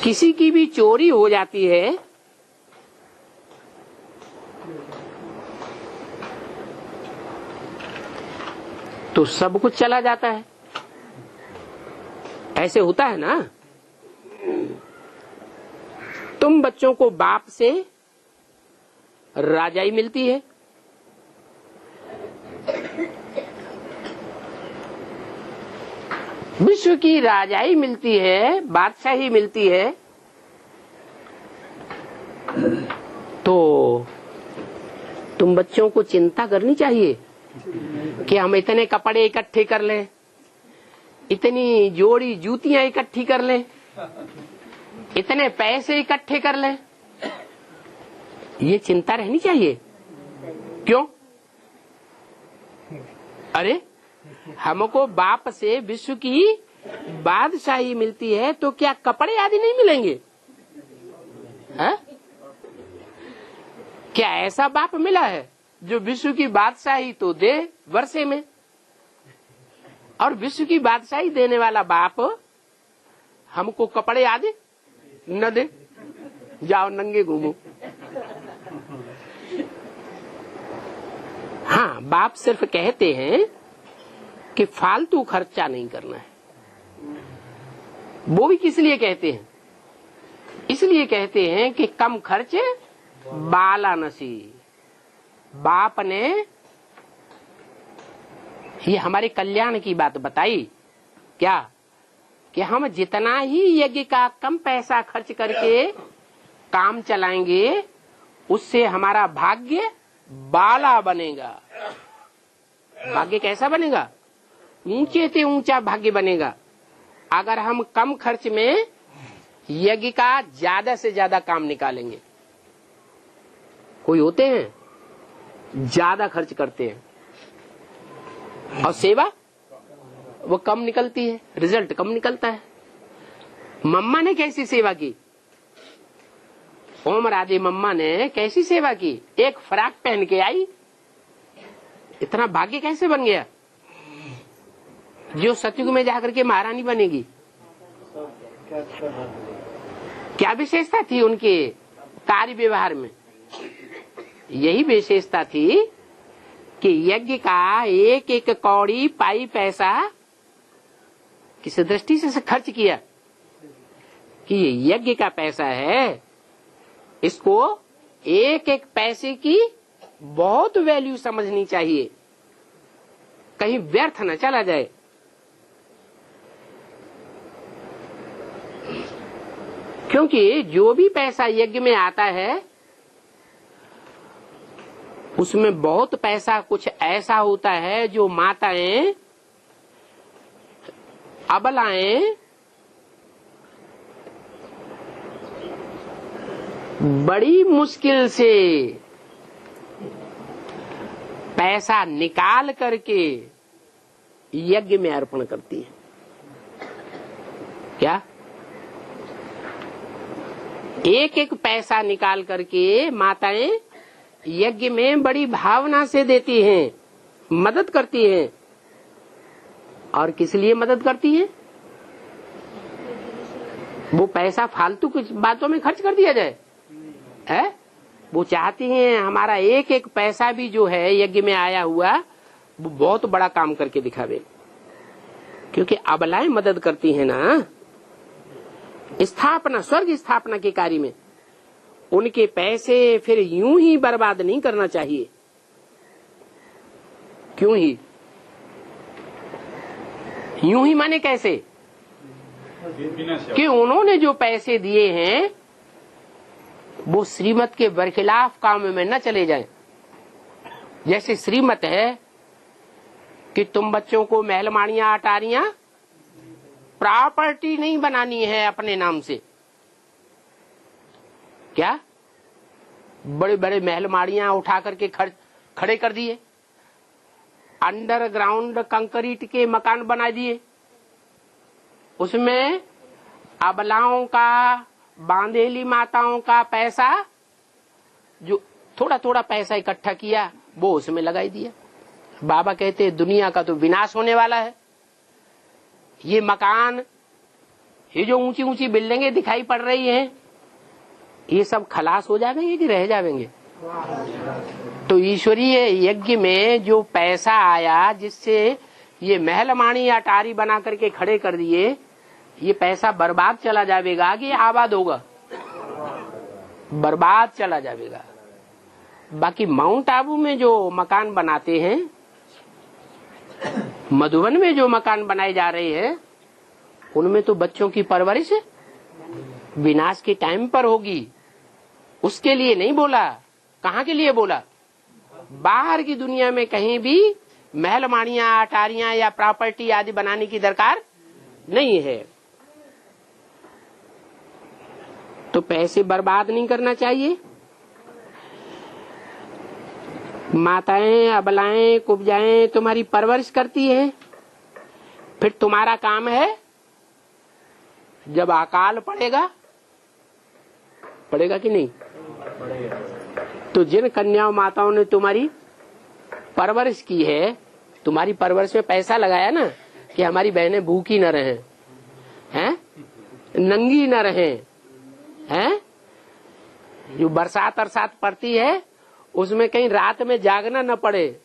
किसी की भी चोरी हो जाती है तो सब कुछ चला जाता है। ऐसे होता है ना। तुम बच्चों को बाप से राजाई मिलती है, विश्व की राजाई मिलती है, बादशाही मिलती है, तो तुम बच्चों को चिंता करनी चाहिए कि हम इतने कपड़े इकट्ठे कर लें, इतनी जोड़ी जूतियां इकट्ठी कर लें, इतने पैसे इकट्ठे कर लें। ये चिंता रहनी चाहिए। क्यों? अरे हमको बाप से विश्व की बादशाही मिलती है तो क्या कपड़े आदि नहीं मिलेंगे? है? क्या ऐसा बाप मिला है जो विश्व की बादशाही तो दे वर्षे में, और विश्व की बादशाही देने वाला बाप हमको कपड़े आदि न दे? जाओ नंगे घूमो। हाँ, बाप सिर्फ कहते हैं कि फालतू खर्चा नहीं करना है। वो भी किस लिए कहते हैं? इसलिए कहते हैं कि कम खर्चे बाला नसी। बाप ने ये हमारे कल्याण की बात बताई क्या, कि हम जितना ही यज्ञ का कम पैसा खर्च करके काम चलाएंगे उससे हमारा भाग्य बाला बनेगा। भाग्य कैसा बनेगा? ऊंचे से ऊंचा भाग्य बनेगा अगर हम कम खर्च में यज्ञ का ज्यादा से ज्यादा काम निकालेंगे। कोई होते हैं ज्यादा खर्च करते हैं और सेवा वो कम निकलती है, रिजल्ट कम निकलता है। मम्मा ने कैसी सेवा की? ओम राधे मम्मा ने कैसी सेवा की? एक फ्रॉक पहन के आई, इतना भाग्य कैसे बन गया जो सतयुग में जाकर के महारानी बनेगी? क्या विशेषता थी उनके कार्य व्यवहार में? यही विशेषता थी कि यज्ञ का एक एक कौड़ी पाई पैसा किस दृष्टि से खर्च किया कि ये यज्ञ का पैसा है, इसको एक एक पैसे की बहुत वैल्यू समझनी चाहिए, कहीं व्यर्थ न चला जाए। क्योंकि जो भी पैसा यज्ञ में आता है उसमें बहुत पैसा कुछ ऐसा होता है जो माताएं, अबलाएं बड़ी मुश्किल से पैसा निकाल करके यज्ञ में अर्पण करती है। क्या? एक एक पैसा निकाल करके माताएं यज्ञ में बड़ी भावना से देती हैं, मदद करती हैं। और किस लिए मदद करती हैं? वो पैसा फालतू कुछ बातों में खर्च कर दिया जाए है? वो चाहती हैं हमारा एक एक पैसा भी जो है यज्ञ में आया हुआ वो बहुत बड़ा काम करके दिखावे। क्योंकि अबलाएं मदद करती हैं ना स्थापना, स्वर्ग स्थापना के कार्य में, उनके पैसे फिर यूं ही बर्बाद नहीं करना चाहिए। क्यों ही? यूं ही माने कैसे? कि उन्होंने जो पैसे दिए हैं वो श्रीमत के बरखिलाफ काम में न चले जाएं। जैसे श्रीमत है कि तुम बच्चों को महलमाड़ियां अटारियां प्रॉपर्टी नहीं बनानी है अपने नाम से। क्या? बड़े बड़े महलमाड़ियां उठा करके खड़े कर दिए, अंडरग्राउंड कंक्रीट के मकान बना दिए, उसमें अबलाओं का, बांधेली माताओं का पैसा जो थोड़ा थोड़ा पैसा इकट्ठा किया वो उसमें लगाई दिया। बाबा कहते दुनिया का तो विनाश होने वाला है, ये मकान, ये जो ऊंची ऊंची बिल्डिंगें दिखाई पड़ रही हैं, ये सब खलास हो जाएंगे कि रह जाएंगे? तो ईश्वरीय यज्ञ में जो पैसा आया, जिससे ये महलमाणी अटारी बना करके खड़े कर दिए, ये पैसा बर्बाद चला जाएगा कि आबाद होगा? बर्बाद चला जाएगा। बाकी माउंट आबू में जो मकान बनाते हैं, मधुबन में जो मकान बनाए जा रहे हैं, उनमें तो बच्चों की परवरिश विनाश के टाइम पर होगी। उसके लिए नहीं बोला। कहाँ के लिए बोला? बाहर की दुनिया में कहीं भी महलमानियां, अटारियां या प्रॉपर्टी आदि बनाने की दरकार नहीं है। तो पैसे बर्बाद नहीं करना चाहिए। माताएं, अबलाएं, कुब्जाएं तुम्हारी परवरिश करती हैं, फिर तुम्हारा काम है जब अकाल पड़ेगा कि नहीं? तो जिन कन्याओं माताओं ने तुम्हारी परवरिश की है, तुम्हारी परवरिश में पैसा लगाया ना, कि हमारी बहनें भूखी न रहें, हैं, नंगी न रहें, हैं, जो बरसात अरसात पड़ती है उसमें कहीं रात में जागना न पड़े,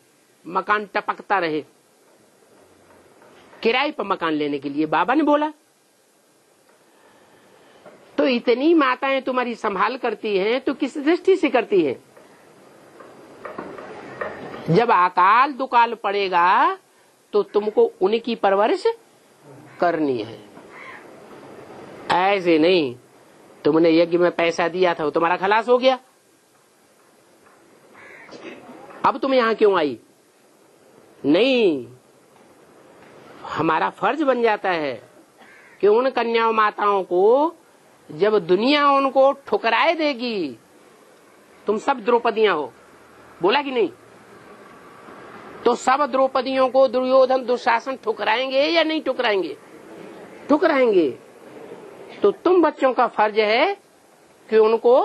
मकान टपकता रहे। किराए पर मकान लेने के लिए बाबा ने बोला। तो इतनी माताएं तुम्हारी संभाल करती हैं, तो किस दृष्टि से करती हैं? जब अकाल दुकाल पड़ेगा तो तुमको उनकी परवरिश करनी है। ऐसे नहीं तुमने यज्ञ में पैसा दिया था, वो तुम्हारा खलास हो गया, अब तुम यहां क्यों आई? नहीं, हमारा फर्ज बन जाता है कि उन कन्याओं माताओं को जब दुनिया उनको ठुकराए देगी, तुम सब द्रौपदियां हो, बोला कि नहीं? तो सब द्रौपदियों को दुर्योधन दुशासन ठुकराएंगे या नहीं ठुकराएंगे? ठुकराएंगे। तो तुम बच्चों का फर्ज है कि उनको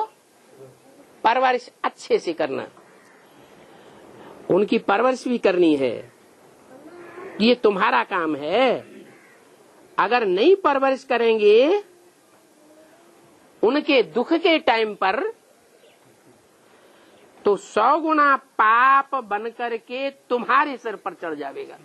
परवरिश अच्छे से करना, उनकी परवरिश भी करनी है, ये तुम्हारा काम है। अगर नहीं परवरिश करेंगे, उनके दुख के टाइम पर तो 100 गुना पाप बनकर के तुम्हारे सिर पर चढ़ जाएगा।